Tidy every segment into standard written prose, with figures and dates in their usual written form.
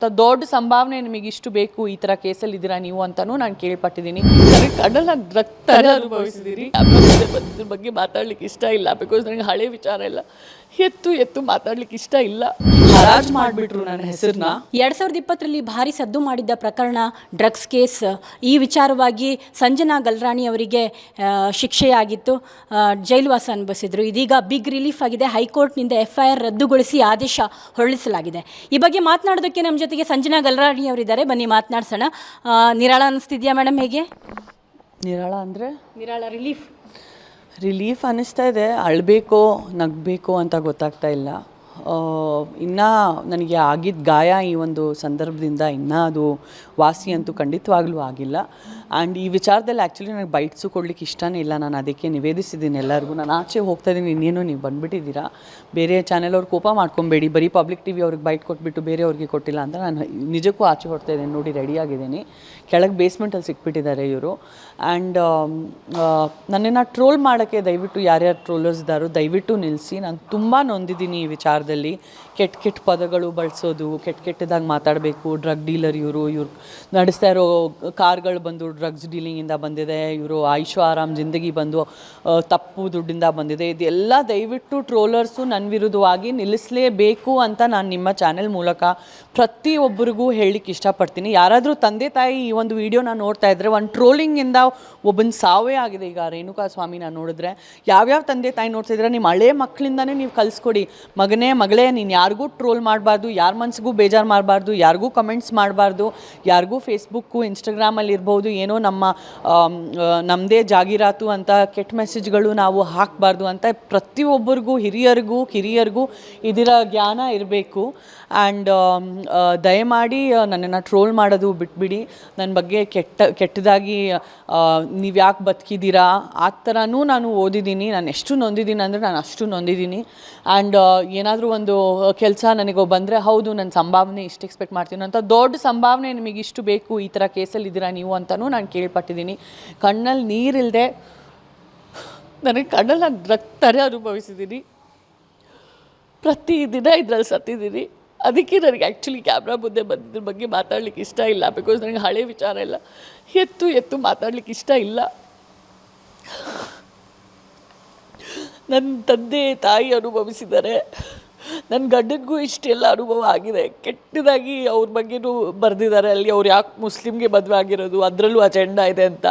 ದೊಡ್ಡ ಸಂಭಾವನೆ ನಿಮಗೆ ಇಷ್ಟು ಬೇಕು ಈ ಥರ ಕೇಸಲ್ಲಿ ಇದ್ದೀರಾ ನೀವು ಅಂತಲೂ ನಾನು ಕೇಳ್ಪಟ್ಟಿದ್ದೀನಿ. ಕಡಲ ರಕ್ತ ಅನುಭವಿಸಿದ್ದೀರಿ. ಅದ್ರ ಬಗ್ಗೆ ಮಾತಾಡ್ಲಿಕ್ಕೆ ಇಷ್ಟ ಇಲ್ಲ, ಬಿಕಾಸ್ ನನಗೆ ಹಳೆ ವಿಚಾರ ಎಲ್ಲ ಎತ್ತು ಮಾತಾಡ್ಲಿಕ್ಕೆ ಇಷ್ಟ ಇಲ್ಲ. ಹರಾಜು ಮಾಡಿಬಿಟ್ರು ನನ್ನ ಹೆಸರನ್ನ. 2020ರಲ್ಲಿ ಭಾರಿ ಸದ್ದು ಮಾಡಿದ್ದ ಪ್ರಕರಣ ಡ್ರಗ್ಸ್ ಕೇಸ್. ಈ ವಿಚಾರವಾಗಿ ಸಂಜನಾ ಗಲ್ರಾಣಿ ಅವರಿಗೆ ಶಿಕ್ಷೆಯಾಗಿತ್ತು, ಜೈಲುವಾಸ ಅನುಭವಿಸಿದ್ರು. ಇದೀಗ ಬಿಗ್ ರಿಲೀಫ್ ಆಗಿದೆ. ಹೈಕೋರ್ಟ್ನಿಂದ FIR ರದ್ದುಗೊಳಿಸಿ ಆದೇಶ ಹೊರಡಿಸಲಾಗಿದೆ. ಈ ಬಗ್ಗೆ ಮಾತನಾಡೋದಕ್ಕೆ ನಮ್ಮ ಜೊತೆಗೆ ಸಂಜನಾ ಗಲ್ರಾಣಿ ಅವರಿದ್ದಾರೆ. ಬನ್ನಿ ಮಾತನಾಡ್ಸೋಣ. ನಿರಾಳ ಅನ್ನಿಸ್ತಿದ್ಯಾ ಮೇಡಮ್? ಹೇಗೆ ನಿರಾಳ ಅಂದರೆ? ನಿರಾಳ ರಿಲೀಫ್ ಅನ್ನಿಸ್ತಾ ಇದೆ. ಅಳಬೇಕೋ ನಗಬೇಕೋ ಅಂತ ಗೊತ್ತಾಗ್ತಾ ಇಲ್ಲ. ಇನ್ನೂ ನನಗೆ ಆಗಿದ್ದ ಗಾಯ ಈ ಒಂದು ಸಂದರ್ಭದಿಂದ ಇನ್ನೂ ಅದು ವಾಸಿ ಅಂತೂ ಖಂಡಿತವಾಗ್ಲೂ ಆಗಿಲ್ಲ. ಆ್ಯಂಡ್ ಈ ವಿಚಾರದಲ್ಲಿ ಆ್ಯಕ್ಚುಲಿ ನನಗೆ ಬೈಟ್ಸು ಕೊಡಲಿಕ್ಕೆ ಇಷ್ಟನೇ ಇಲ್ಲ. ನಾನು ಅದಕ್ಕೆ ನಿವೇದಿಸಿದ್ದೀನಿ ಎಲ್ಲರಿಗೂ. ನಾನು ಆಚೆ ಹೋಗ್ತಾ ಇದ್ದೀನಿ, ಇನ್ನೇನು ನೀವು ಬಂದುಬಿಟ್ಟಿದ್ದೀರಾ, ಬೇರೆ ಚಾನೆಲ್ ಅವ್ರು ಕೋಪ ಮಾಡ್ಕೊಬೇಡಿ, ಬರೀ ಪಬ್ಲಿಕ್ TV ಅವ್ರಿಗೆ ಬೈಟ್ ಕೊಟ್ಬಿಟ್ಟು ಬೇರೆಯವ್ರಿಗೆ ಕೊಟ್ಟಿಲ್ಲ ಅಂತ ನಾನು ನಿಜಕ್ಕೂ ಆಚೆ ಹೊಡ್ತಾ ಇದ್ದೀನಿ. ನೋಡಿ, ರೆಡಿಯಾಗಿದ್ದೀನಿ. ಕೆಳಗೆ ಬೇಸ್ಮೆಂಟಲ್ಲಿ ಸಿಕ್ಬಿಟ್ಟಿದ್ದಾರೆ ಇವರು. ಆ್ಯಂಡ್ ನನ್ನನ್ನು ಟ್ರೋಲ್ ಮಾಡೋಕ್ಕೆ ದಯವಿಟ್ಟು ಯಾರ್ಯಾರು ಟ್ರೋಲರ್ಸ್ ಇದ್ದಾರೋ ದಯವಿಟ್ಟು ನಿಲ್ಲಿಸಿ. ನಾನು ತುಂಬ ನೊಂದಿದ್ದೀನಿ ಈ ವಿಚಾರದಲ್ಲಿ. ಕೆಟ್ಟ ಪದಗಳು ಬಳಸೋದು, ಕೆಟ್ಟದಾಗಿ ಮಾತಾಡಬೇಕು. ಡ್ರಗ್ ಡೀಲರ್ ಇವರು ನಡೆಸ್ತಾ ಇರೋ ಕಾರ್ಗಳು ಬಂದು ಡ್ರಗ್ಸ್ ಡೀಲಿಂಗಿಂದ ಬಂದಿದೆ, ಇವರು ಆಯುಷು ಆರಾಮ್ ಜಿಂದಗಿ ಬಂದು ತಪ್ಪು ದುಡ್ಡಿಂದ ಬಂದಿದೆ. ಇದೆಲ್ಲ ದಯವಿಟ್ಟು ಟ್ರೋಲರ್ಸು ನನ್ನ ವಿರುದ್ಧವಾಗಿ ನಿಲ್ಲಿಸಲೇಬೇಕು ಅಂತ ನಾನು ನಿಮ್ಮ ಚಾನೆಲ್ ಮೂಲಕ ಪ್ರತಿಯೊಬ್ಬರಿಗೂ ಹೇಳಲಿಕ್ಕೆ ಇಷ್ಟಪಡ್ತೀನಿ. ಯಾರಾದರೂ ತಂದೆ ತಾಯಿ ಈ ಒಂದು ವಿಡಿಯೋನ ನೋಡ್ತಾ ಇದ್ದರೆ, ಒಂದು ಟ್ರೋಲಿಂಗಿಂದ ಒಬ್ಬನ ಸಾವೇ ಆಗಿದೆ. ಈಗ ರೇಣುಕಾ ಸ್ವಾಮಿನ ನೋಡಿದ್ರೆ ಯಾವ್ಯಾವ ತಂದೆ ತಾಯಿ ನೋಡ್ತಿದ್ರೆ, ನಿಮ್ಮ ಹಳೆ ಮಕ್ಕಳಿಂದನೇ ನೀವು ಕಲಿಸ್ಕೊಡಿ, ಮಗಳೇ ನೀನು ಯಾರಿಗೂ ಟ್ರೋಲ್ ಮಾಡಬಾರ್ದು, ಯಾರ ಮನಸ್ಸಿಗೂ ಬೇಜಾರು ಮಾಡಬಾರ್ದು, ಯಾರಿಗೂ ಕಮೆಂಟ್ಸ್ ಮಾಡಬಾರ್ದು, ಯಾರಿಗೂ ಫೇಸ್ಬುಕ್ಕು ಇನ್ಸ್ಟಾಗ್ರಾಮಲ್ಲಿ ಇರ್ಬೋದು ಏನೋ ನಮ್ಮದೇ ಜಾಗೀರಾತು ಅಂತ ಕೆಟ್ಟ ಮೆಸೇಜ್ಗಳು ನಾವು ಹಾಕಬಾರ್ದು ಅಂತ ಪ್ರತಿಯೊಬ್ಬರಿಗೂ, ಹಿರಿಯರಿಗೂ ಕಿರಿಯರಿಗೂ ಇದರ ಜ್ಞಾನ ಇರಬೇಕು. ಆ್ಯಂಡ್ ದಯಮಾಡಿ ನನ್ನನ್ನು ಟ್ರೋಲ್ ಮಾಡೋದು ಬಿಟ್ಬಿಡಿ. ನನ್ನ ಬಗ್ಗೆ ಕೆಟ್ಟದಾಗಿ ನೀವು ಯಾಕೆ ಬದುಕಿದ್ದೀರಾ ಆ ಥರನೂ ನಾನು ಓದಿದ್ದೀನಿ. ನಾನು ಎಷ್ಟು ನೊಂದಿದ್ದೀನಿ ಅಂದರೆ ನಾನು ಅಷ್ಟು ನೊಂದಿದ್ದೀನಿ. ಆ್ಯಂಡ್ ಏನಾದರೂ ಒಂದು ಕೆಲಸ ನನಗೆ ಬಂದರೆ, ಹೌದು ನನ್ನ ಸಂಭಾವನೆ ಇಷ್ಟು ಎಕ್ಸ್ಪೆಕ್ಟ್ ಮಾಡ್ತೀನಿ ಅಂತ, ದೊಡ್ಡ ಸಂಭಾವನೆ ನಿಮಗೆ ಇಷ್ಟು ಬೇಕು ಈ ಥರ ಕೇಸಲ್ಲಿ ಇದ್ದೀರಾ ನೀವು ಅಂತಲೂ ನಾನು ಕೇಳ್ಪಟ್ಟಿದ್ದೀನಿ. ಕಣ್ಣಲ್ಲಿ ನೀರಿಲ್ಲದೆ ನನಗೆ ಕಣ್ಣಲ್ಲಿ ರಕ್ತ ಅನುಭವಿಸಿದ್ದೀನಿ. ಪ್ರತಿದಿನ ಇದರಲ್ಲಿ ಸತ್ತಿದ್ದೀನಿ. ಅದಕ್ಕೆ ನನಗೆ ಆ್ಯಕ್ಚುಲಿ ಕ್ಯಾಮ್ರಾ ಮುಂದೆ ಬಂದಿದ್ರ ಬಗ್ಗೆ ಮಾತಾಡ್ಲಿಕ್ಕೆ ಇಷ್ಟ ಇಲ್ಲ, ಬಿಕಾಸ್ ನನಗೆ ಹಳೆ ವಿಚಾರ ಎಲ್ಲ ಎತ್ತು ಮಾತಾಡ್ಲಿಕ್ಕೆ ಇಷ್ಟ ಇಲ್ಲ. ನನ್ನ ತಂದೆ ತಾಯಿ ಅನುಭವಿಸಿದ್ದಾರೆ, ನನ್ನ ಗಂಡನಿಗೂ ಇಷ್ಟೆಲ್ಲ ಅನುಭವ ಆಗಿದೆ. ಕೆಟ್ಟದಾಗಿ ಅವ್ರ ಬಗ್ಗೆನೂ ಬರೆದಿದ್ದಾರೆ ಅಲ್ಲಿ, ಅವ್ರು ಯಾಕೆ ಮುಸ್ಲಿಮ್ಗೆ ಮದುವೆ ಆಗಿರೋದು ಅದರಲ್ಲೂ ಅಜೆಂಡಾ ಇದೆ ಅಂತ.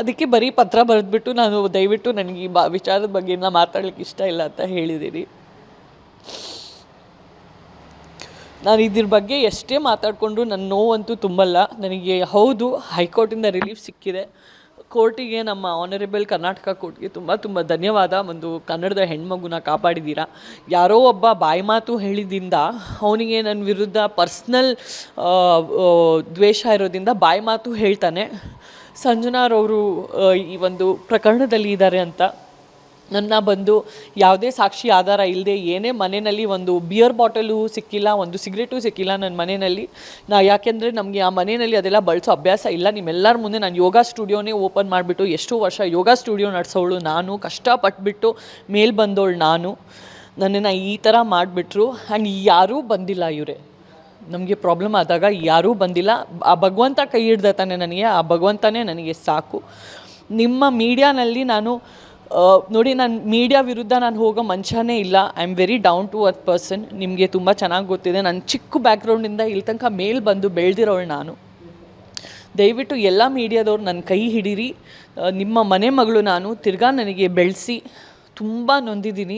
ಅದಕ್ಕೆ ಬರೀ ಪತ್ರ ಬರೆದ್ಬಿಟ್ಟು ನಾನು ದಯವಿಟ್ಟು ನನಗೆ ಈ ವಿಚಾರದ ಬಗ್ಗೆ ಎಲ್ಲ ಮಾತಾಡ್ಲಿಕ್ಕೆ ಇಷ್ಟ ಇಲ್ಲ ಅಂತ ಹೇಳಿದ್ದೀನಿ. ನಾನು ಇದ್ರ ಬಗ್ಗೆ ಎಷ್ಟೇ ಮಾತಾಡಿಕೊಂಡು ನನ್ನ ನೋವಂತೂ ತುಂಬಲ್ಲ. ನನಗೆ ಹೌದು ಹೈಕೋರ್ಟಿಂದ ರಿಲೀಫ್ ಸಿಕ್ಕಿದೆ. ಕೋರ್ಟಿಗೆ, ನಮ್ಮ ಆನರೇಬಲ್ ಕರ್ನಾಟಕ ಕೋರ್ಟ್ಗೆ ತುಂಬ ಧನ್ಯವಾದ. ಒಂದು ಕನ್ನಡದ ಹೆಣ್ಮಗುನ ಕಾಪಾಡಿದ್ದೀರಾ. ಯಾರೋ ಒಬ್ಬ ಬಾಯಿ ಮಾತು ಹೇಳಿದ್ದಿಂದ ಅವನಿಗೆ ನನ್ನ ವಿರುದ್ಧ ಪರ್ಸ್ನಲ್ ದ್ವೇಷ ಇರೋದ್ರಿಂದ ಬಾಯಿ ಮಾತು ಹೇಳ್ತಾನೆ. ಸಂಜನಾರವರು ಈ ಒಂದು ಪ್ರಕರಣದಲ್ಲಿ ಇದ್ದಾರೆ ಅಂತ ನನ್ನ ಬಂದು ಯಾವುದೇ ಸಾಕ್ಷಿ ಆಧಾರ ಇಲ್ಲದೆ ಏನೇ ಮನೆಯಲ್ಲಿ ಒಂದು ಬಿಯರ್ ಬಾಟಲು ಸಿಕ್ಕಿಲ್ಲ, ಒಂದು ಸಿಗರೇಟು ಸಿಕ್ಕಿಲ್ಲ ನನ್ನ ಮನೆಯಲ್ಲಿ. ಯಾಕೆಂದರೆ ನಮಗೆ ಆ ಮನೆಯಲ್ಲಿ ಅದೆಲ್ಲ ಬಳಸೋ ಅಭ್ಯಾಸ ಇಲ್ಲ. ನಿಮ್ಮೆಲ್ಲರ ಮುಂದೆ ನಾನು ಯೋಗ ಸ್ಟುಡಿಯೋನೇ ಓಪನ್ ಮಾಡಿಬಿಟ್ಟು ಎಷ್ಟೋ ವರ್ಷ ಯೋಗ ಸ್ಟುಡಿಯೋ ನಡೆಸೋಳು ನಾನು, ಕಷ್ಟಪಟ್ಬಿಟ್ಟು ಮೇಲೆ ಬಂದವಳು ನಾನು. ನನ್ನನ್ನು ಈ ಥರ ಮಾಡಿಬಿಟ್ರು. ಆ್ಯಂಡ್ ಯಾರೂ ಬಂದಿಲ್ಲ. ಇವರೇ ನಮಗೆ ಪ್ರಾಬ್ಲಮ್ ಆದಾಗ ಯಾರೂ ಬಂದಿಲ್ಲ. ಆ ಭಗವಂತ ಕೈ ಹಿಡ್ದ ತಾನೆ ನನಗೆ, ಆ ಭಗವಂತನೇ ನನಗೆ ಸಾಕು. ನಿಮ್ಮ ಮೀಡಿಯಾನಲ್ಲಿ ನಾನು ನೋಡಿ, ನಾನು ಮೀಡಿಯಾ ವಿರುದ್ಧ ನಾನು ಹೋಗೋ ಮನುಷ್ಯನೇ ಇಲ್ಲ. I am very down to earth person. ನಿಮಗೆ ತುಂಬ ಚೆನ್ನಾಗಿ ಗೊತ್ತಿದೆ. ನಾನು ಚಿಕ್ಕ ಬ್ಯಾಕ್ಗ್ರೌಂಡಿಂದ ಇಲ್ಲಿ ತನಕ ಮೇಲೆ ಬಂದು ಬೆಳೆದಿರೋಳು ನಾನು. ದಯವಿಟ್ಟು ಎಲ್ಲ ಮೀಡಿಯಾದವ್ರು ನನ್ನ ಕೈ ಹಿಡೀರಿ. ನಿಮ್ಮ ಮನೆ ಮಗಳು ನಾನು. ತಿರ್ಗಾ ನನಗೆ ಬೆಳೆಸಿ. ತುಂಬ ನೊಂದಿದ್ದೀನಿ.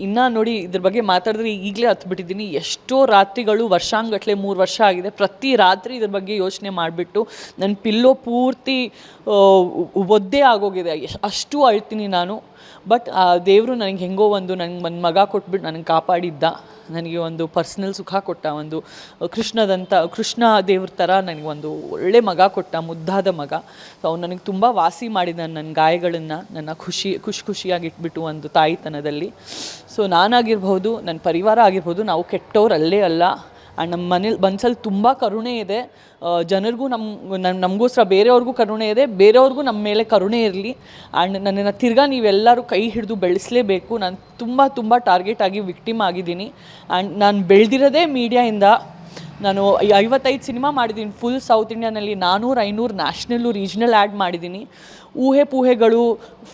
ಇನ್ನೂ ನೋಡಿ, ಇದ್ರ ಬಗ್ಗೆ ಮಾತಾಡಿದ್ರೆ ಈಗಲೇ ಹತ್ಬಿಟ್ಟಿದ್ದೀನಿ. ಎಷ್ಟೋ ರಾತ್ರಿಗಳು, ವರ್ಷಾಂಗಟ್ಲೆ 3 ವರ್ಷ ಆಗಿದೆ, ಪ್ರತಿ ರಾತ್ರಿ ಇದ್ರ ಬಗ್ಗೆ ಯೋಚನೆ ಮಾಡಿಬಿಟ್ಟು ನನ್ನ ಪಿಲ್ಲೋ ಪೂರ್ತಿ ಒದ್ದೆ ಆಗೋಗಿದೆ. ಅಷ್ಟು ಅಳ್ತೀನಿ ನಾನು. ಬಟ್ ದೇವರು ನನಗೆ ಹೆಂಗೋ ಒಂದು ನನ್ನ ಮಗ ಕೊಟ್ಬಿಟ್ಟು ನನಗೆ ಕಾಪಾಡಿದ್ದ. ನನಗೆ ಒಂದು ಪರ್ಸ್ನಲ್ ಸುಖ ಕೊಟ್ಟ. ಒಂದು ಕೃಷ್ಣ ದೇವ್ರ ಥರ ನನಗೆ ಒಂದು ಒಳ್ಳೆ ಮಗ ಕೊಟ್ಟ, ಮುದ್ದಾದ ಮಗ. ಸೊ ಅವ್ನು ನನಗೆ ತುಂಬ ವಾಸಿ ಮಾಡಿದ ನನ್ನ ಗಾಯಗಳನ್ನು, ನನ್ನ ಖುಷಿಯಾಗಿ ಇಟ್ಬಿಟ್ಟು ಒಂದು ತಾಯಿತನದಲ್ಲಿ. ಸೊ ನಾನಾಗಿರ್ಬೋದು, ನನ್ನ ಪರಿವಾರ ಆಗಿರ್ಬೋದು, ನಾವು ಕೆಟ್ಟವ್ರು ಅಲ್ಲೇ ಅಲ್ಲ. ಆ್ಯಂಡ್ ನಮ್ಮ ಮನಸ್ಸಲ್ಲಿ ತುಂಬ ಕರುಣೆ ಇದೆ. ಜನರಿಗೂ ನಮಗೋಸ್ಕರ ಬೇರೆಯವ್ರಿಗೂ ಕರುಣೆ ಇದೆ, ಬೇರೆಯವ್ರಿಗೂ ನಮ್ಮ ಮೇಲೆ ಕರುಣೆ ಇರಲಿ. ಆ್ಯಂಡ್ ನನ್ನನ್ನು ತಿರ್ಗಾ ನೀವೆಲ್ಲರೂ ಕೈ ಹಿಡಿದು ಬೆಳೆಸಲೇಬೇಕು. ನಾನು ತುಂಬ ಟಾರ್ಗೆಟ್ ಆಗಿ ವಿಕ್ಟಿಮ್ ಆಗಿದ್ದೀನಿ. ಆ್ಯಂಡ್ ನಾನು ಬೆಳೆದಿರೋದೇ ಮೀಡಿಯಾಯಿಂದ. ನಾನು 55 ಸಿನಿಮಾ ಮಾಡಿದ್ದೀನಿ ಫುಲ್ ಸೌತ್ ಇಂಡಿಯಾನಲ್ಲಿ, 400-500 ನ್ಯಾಷನಲ್ಲು ರೀಜ್ನಲ್ ಆ್ಯಡ್ ಮಾಡಿದ್ದೀನಿ. ಊಹೆಗಳು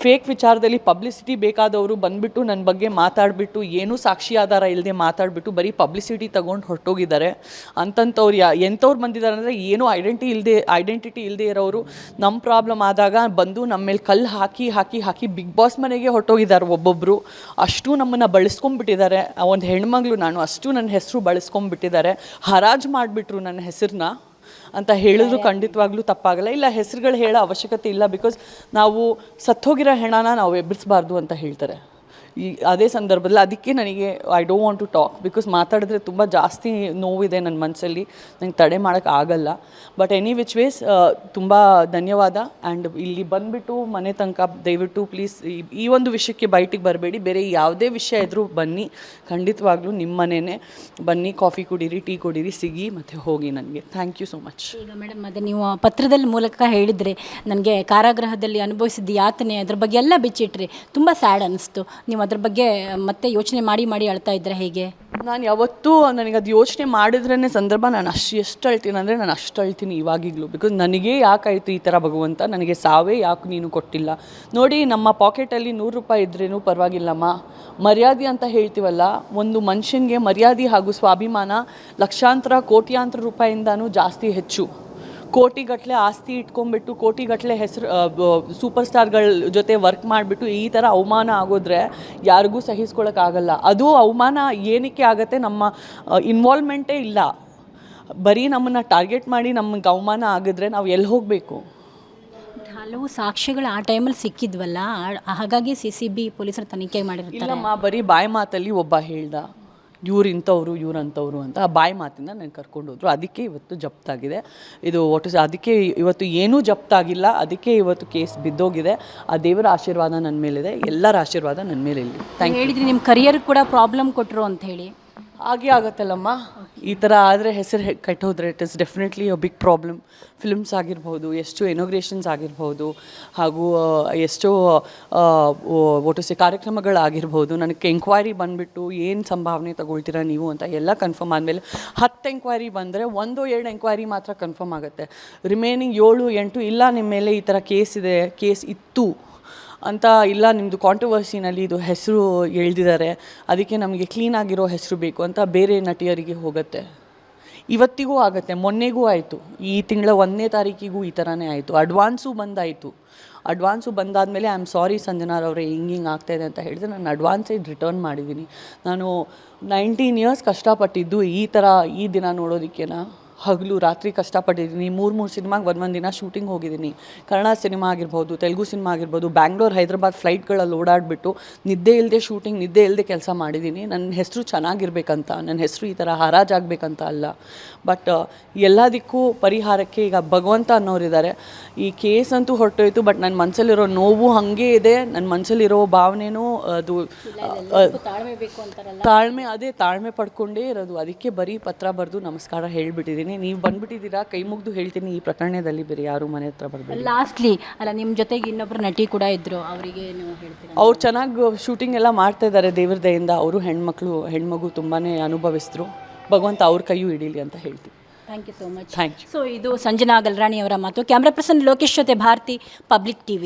ಫೇಕ್ ವಿಚಾರದಲ್ಲಿ ಪಬ್ಲಿಸಿಟಿ ಬೇಕಾದವರು ಬಂದುಬಿಟ್ಟು ನನ್ನ ಬಗ್ಗೆ ಮಾತಾಡಿಬಿಟ್ಟು ಏನೂ ಸಾಕ್ಷಿ ಆಧಾರ ಇಲ್ಲದೆ ಮಾತಾಡಿಬಿಟ್ಟು ಬರೀ ಪಬ್ಲಿಸಿಟಿ ತೊಗೊಂಡು ಹೊರಟೋಗಿದ್ದಾರೆ. ಅಂಥವ್ರು ಎಂಥವ್ರು ಬಂದಿದ್ದಾರೆ ಅಂದರೆ ಏನೂ ಐಡೆಂಟಿಟಿ ಇಲ್ಲದೆ ಇರೋರು. ನಮ್ಮ ಪ್ರಾಬ್ಲಮ್ ಆದಾಗ ಬಂದು ನಮ್ಮ ಮೇಲೆ ಕಲ್ಲು ಹಾಕಿ ಬಿಗ್ ಬಾಸ್ ಮನೆಗೆ ಹೊರಟೋಗಿದ್ದಾರೆ ಒಬ್ಬೊಬ್ಬರು. ಅಷ್ಟು ನಮ್ಮನ್ನು ಬಳಸ್ಕೊಂಡ್ಬಿಟ್ಟಿದ್ದಾರೆ. ಒಂದು ಹೆಣ್ಮಗಳು ನಾನು, ಅಷ್ಟು ನನ್ನ ಹೆಸರು ಬಳಸ್ಕೊಂಡ್ಬಿಟ್ಟಿದ್ದಾರೆ. ಹರಾಜು ಮಾಡಿಬಿಟ್ರು ನನ್ನ ಹೆಸರನ್ನ ಅಂತ ಹೇಳಿದ್ರು ಖಂಡಿತವಾಗ್ಲೂ ತಪ್ಪಾಗಲ್ಲ. ಇಲ್ಲ, ಹೆಸರುಗಳು ಹೇಳೋ ಅವಶ್ಯಕತೆ ಇಲ್ಲ. ಬಿಕಾಸ್ ನಾವು ಸತ್ತೋಗಿರೋ ಹೆಣನ ನಾವು ಎಬ್ಬರಿಸಬಾರ್ದು ಅಂತ ಹೇಳ್ತಾರೆ ಅದೇ ಸಂದರ್ಭದಲ್ಲಿ. ಅದಕ್ಕೆ ನನಗೆ I don't want to talk, because ಮಾತಾಡಿದ್ರೆ ತುಂಬ ಜಾಸ್ತಿ ನೋವಿದೆ ನನ್ನ ಮನಸ್ಸಲ್ಲಿ, ನಂಗೆ ತಡೆ ಮಾಡೋಕ್ಕಾಗಲ್ಲ. ಬಟ್ ಎನಿ ವಿಚ್ ವೇಸ್ ತುಂಬ ಧನ್ಯವಾದ. ಆ್ಯಂಡ್ ಇಲ್ಲಿ ಬಂದುಬಿಟ್ಟು ಮನೆ ತನಕ ದಯವಿಟ್ಟು ಪ್ಲೀಸ್ ಈ ಒಂದು ವಿಷಯಕ್ಕೆ ಬಯಟಿಗೆ ಬರಬೇಡಿ. ಬೇರೆ ಯಾವುದೇ ವಿಷಯ ಇದ್ದರೂ ಬನ್ನಿ, ಖಂಡಿತವಾಗ್ಲೂ ನಿಮ್ಮ ಮನೆಯೇ ಬನ್ನಿ, ಕಾಫಿ ಕುಡೀರಿ, ಟೀ ಕುಡೀರಿ, ಸಿಗಿ ಮತ್ತು ಹೋಗಿ. ನನಗೆ ಥ್ಯಾಂಕ್ ಯು ಸೊ ಮಚ್. ಈಗ ಮೇಡಮ್, ಅದೇ ನೀವು ಪತ್ರದಲ್ಲಿ ಮೂಲಕ ಹೇಳಿದರೆ ನನಗೆ ಕಾರಾಗೃಹದಲ್ಲಿ ಅನುಭವಿಸಿದ್ದು ಯಾತನೆ ಅದ್ರ ಬಗ್ಗೆ ಎಲ್ಲ ಬಿಚ್ಚಿಟ್ರಿ, ತುಂಬ ಸ್ಯಾಡ್ ಅನ್ನಿಸ್ತು. ನೀವು ಅದ್ರ ಬಗ್ಗೆ ಮತ್ತೆ ಯೋಚನೆ ಮಾಡಿ ಅಳ್ತಾ ಇದ್ರೆ ಹೇಗೆ? ನಾನು ಯಾವತ್ತೂ ನನಗೆ ಅದು ಯೋಚನೆ ಮಾಡಿದ್ರೇ ಸಂದರ್ಭ ನಾನು ಎಷ್ಟು ಅಳ್ತೀನಿ ಅಂದರೆ ನಾನು ಅಷ್ಟು ಅಳ್ತೀನಿ ಇವಾಗಿಗಲೂ. ಬಿಕಾಸ್ ನನಗೆ ಯಾಕಾಯಿತು ಈ ಥರ ಭಗವಂತ, ನನಗೆ ಸಾವೇ ಯಾಕೆ ನೀನು ಕೊಟ್ಟಿಲ್ಲ. ನೋಡಿ, ನಮ್ಮ ಪಾಕೆಟಲ್ಲಿ 100 ರೂಪಾಯಿ ಇದ್ರೇನು ಪರವಾಗಿಲ್ಲಮ್ಮ, ಮರ್ಯಾದೆ ಅಂತ ಹೇಳ್ತೀವಲ್ಲ, ಒಂದು ಮನುಷ್ಯನಿಗೆ ಮರ್ಯಾದೆ ಹಾಗೂ ಸ್ವಾಭಿಮಾನ ಲಕ್ಷಾಂತರ ಕೋಟ್ಯಾಂತರ ರೂಪಾಯಿಂದನೂ ಜಾಸ್ತಿ ಹೆಚ್ಚು. ಕೋಟಿಗಟ್ಟಲೆ ಆಸ್ತಿ ಇಟ್ಕೊಂಡ್ಬಿಟ್ಟು, ಕೋಟಿಗಟ್ಟಲೆ ಹೆಸರು ಸೂಪರ್ ಸ್ಟಾರ್ಗಳ ಜೊತೆ ವರ್ಕ್ ಮಾಡಿಬಿಟ್ಟು ಈ ಥರ ಅವಮಾನ ಆಗೋದ್ರೆ ಯಾರಿಗೂ ಸಹಿಸ್ಕೊಳಕ್ಕಾಗಲ್ಲ. ಅದು ಅವಮಾನ ಏನಕ್ಕೆ ಆಗುತ್ತೆ, ನಮ್ಮ ಇನ್ವಾಲ್ವ್ಮೆಂಟೇ ಇಲ್ಲ. ಬರೀ ನಮ್ಮನ್ನು ಟಾರ್ಗೆಟ್ ಮಾಡಿ ನಮಗೆ ಅವಮಾನ ಆಗಿದ್ರೆ ನಾವು ಎಲ್ಲಿ ಹೋಗಬೇಕು? ಹಲವು ಸಾಕ್ಷ್ಯಗಳು ಆ ಟೈಮಲ್ಲಿ ಸಿಕ್ಕಿದ್ವಲ್ಲ, ಹಾಗಾಗಿ CCB ಪೊಲೀಸರು ತನಿಖೆ ಮಾಡಿರ್ತಾರೆ. ಇಲ್ಲಮ್ಮ, ಬರೀ ಬಾಯಿ ಮಾತಲ್ಲಿ ಒಬ್ಬ ಹೇಳ್ದ ಇವ್ರು ಇಂಥವ್ರು ಇವ್ರು ಅಂಥವ್ರು ಅಂತ, ಆ ಬಾಯಿ ಮಾತಿಂದ ನಾನು ಕರ್ಕೊಂಡು ಹೋದ್ರು. ಅದಕ್ಕೆ ಇವತ್ತು ಜಪ್ತಾಗಿದೆ ಇದು ಅದಕ್ಕೆ ಇವತ್ತು ಏನೂ ಜಪ್ತಾಗಿಲ್ಲ. ಅದಕ್ಕೆ ಇವತ್ತು ಕೇಸ್ ಬಿದ್ದೋಗಿದೆ. ಆ ದೇವರ ಆಶೀರ್ವಾದ ನನ್ನ ಮೇಲಿದೆ, ಎಲ್ಲರ ಆಶೀರ್ವಾದ ನನ್ನ ಮೇಲೆ ಇಲ್ಲಿ. Thank you. ಹೇಳಿದ್ರಿ ನಿಮ್ಮ ಕರಿಯರ್ ಕೂಡ ಪ್ರಾಬ್ಲಮ್ ಕೊಟ್ಟರು ಅಂತ ಹೇಳಿ. ಹಾಗೆ ಆಗುತ್ತಲ್ಲಮ್ಮ, ಈ ಥರ ಆದರೆ ಹೆಸರು ಕೆಟ್ಟೋದ್ರೆ it is definitely a big problem. Films ಆಗಿರ್ಬೋದು, ಎಷ್ಟು ಇನೋಗ್ರೇಷನ್ಸ್ ಆಗಿರ್ಬೋದು, ಹಾಗೂ ಎಷ್ಟೋ ಕಾರ್ಯಕ್ರಮಗಳಾಗಿರ್ಬೋದು, ನನಗೆ ಎಂಕ್ವೈರಿ ಬಂದುಬಿಟ್ಟು ಏನು ಸಂಭಾವನೆ ತಗೊಳ್ತೀರಾ ನೀವು ಅಂತ ಎಲ್ಲ ಕನ್ಫರ್ಮ್ ಆದಮೇಲೆ 10 ಎಂಕ್ವೈರಿ ಬಂದರೆ 1-2 ಎಂಕ್ವೈರಿ ಮಾತ್ರ ಕನ್ಫರ್ಮ್ ಆಗುತ್ತೆ. ರಿಮೈನಿಂಗ್ 7-8 ಇಲ್ಲ ನಿಮ್ಮ ಮೇಲೆ ಈ ಥರ ಕೇಸ್ ಇತ್ತು ಅಂತ, ಇಲ್ಲ ನಿಮ್ಮದು ಕಾಂಟ್ರವರ್ಸಿನಲ್ಲಿ ಇದು ಹೆಸರು ಎಳ್ದಿದ್ದಾರೆ, ಅದಕ್ಕೆ ನಮಗೆ ಕ್ಲೀನಾಗಿರೋ ಹೆಸರು ಬೇಕು ಅಂತ ಬೇರೆ ನಟಿಯರಿಗೆ ಹೋಗುತ್ತೆ. ಇವತ್ತಿಗೂ ಆಗುತ್ತೆ, ಮೊನ್ನೆಗೂ ಆಯಿತು, ಈ ತಿಂಗಳ 1ನೇ ತಾರೀಕಿಗೂ ಈ ಥರನೇ ಆಯಿತು. ಅಡ್ವಾನ್ಸು ಬಂದಾದಮೇಲೆ ಐ ಆಮ್ ಸಾರಿ ಸಂಜನಾರವರೇ, ಹಿಂಗೆ ಆಗ್ತಾಯಿದೆ ಅಂತ ಹೇಳಿದ್ರೆ ನಾನು ಅಡ್ವಾನ್ಸೇ ರಿಟರ್ನ್ ಮಾಡಿದ್ದೀನಿ. ನಾನು 19 ಇಯರ್ಸ್ ಕಷ್ಟಪಟ್ಟಿದ್ದು ಈ ಥರ ಈ ದಿನ ನೋಡೋದಕ್ಕೇನಾ? ಹಗಲು ರಾತ್ರಿ ಕಷ್ಟಪಟ್ಟಿದ್ದೀನಿ. 3 ಸಿನಿಮಾಗೆ ಒಂದೊಂದು ದಿನ ಶೂಟಿಂಗ್ ಹೋಗಿದ್ದೀನಿ. ಕನ್ನಡ ಸಿನಿಮಾ ಆಗಿರ್ಬೋದು, ತೆಲುಗು ಸಿನಿಮಾ ಆಗಿರ್ಬೋದು, ಬ್ಯಾಂಗ್ಳೂರು ಹೈದ್ರಾಬಾದ್ ಫ್ಲೈಟ್ಗಳಲ್ಲಿ ಓಡಾಡಿಬಿಟ್ಟು ನಿದ್ದೆ ಇಲ್ಲದೆ ಶೂಟಿಂಗ್, ನಿದ್ದೆ ಇಲ್ಲದೆ ಕೆಲಸ ಮಾಡಿದ್ದೀನಿ. ನನ್ನ ಹೆಸರು ಚೆನ್ನಾಗಿರ್ಬೇಕಂತ, ನನ್ನ ಹೆಸರು ಈ ಥರ ಹರಾಜಾಗಬೇಕಂತ ಅಲ್ಲ. ಬಟ್ ಎಲ್ಲದಕ್ಕೂ ಪರಿಹಾರಕ್ಕೆ ಈಗ ಭಗವಂತ ಅನ್ನೋರಿದ್ದಾರೆ. ಈ ಕೇಸ್ ಅಂತೂ ಹೊರಟೋಯ್ತು, ಬಟ್ ನನ್ನ ಮನಸ್ಸಲ್ಲಿರೋ ನೋವು ಹಾಗೇ ಇದೆ. ನನ್ನ ಮನಸ್ಸಲ್ಲಿರೋ ಭಾವನೆನೂ ಅದು ತಾಳ್ಮೆ ಪಡ್ಕೊಂಡೇ ಇರೋದು. ಅದಕ್ಕೆ ಬರೀ ಪತ್ರ ಬರೆದು ನಮಸ್ಕಾರ ಹೇಳಿಬಿಟ್ಟಿದ್ದೀನಿ. ನೀವು ಬಂದ್ಬಿಟ್ಟಿದ್ದೀರಾ, ಕೈ ಮುಗಿದು ಹೇಳ್ತೀನಿ, ಈ ಪ್ರಕರಣದಲ್ಲಿ ಬೇರೆ ಯಾರು ಮನೆ ಹತ್ರ ಬರಬೇಡಿ. ಲಾಸ್ಟ್ಲಿ ಅಲ್ಲ, ನಿಮ್ಮ ಜೊತೆಗೆ ಇನ್ನೊಬ್ಬರು ನಟಿ ಕೂಡ ಇದ್ದರು, ಅವರಿಗೆ ನೀವು ಹೇಳ್ತೀರಾ? ಅವ್ರು ಚೆನ್ನಾಗಿ ಶೂಟಿಂಗ್ ಎಲ್ಲ ಮಾಡ್ತಾ ಇದ್ದಾರೆ ದೇವ್ರ ದಯೆಯಿಂದ. ಅವರು ಹೆಣ್ಮಗು ತುಂಬಾ ಅನುಭವಿಸಿದ್ರು. ಭಗವಂತ ಅವ್ರ ಕೈಯೂ ಹಿಡೀಲಿ ಅಂತ ಹೇಳ್ತೀವಿ. Thank you so much. Thank you. So ಇದು ಸಂಜನಾ ಗಲ್ರಾಣಿ ಅವರ ಮಾತು. ಕ್ಯಾಮ್ರಾ ಪರ್ಸನ್ ಲೋಕೇಶ್ ಜೊತೆ ಭಾರತಿ, ಪಬ್ಲಿಕ್ TV.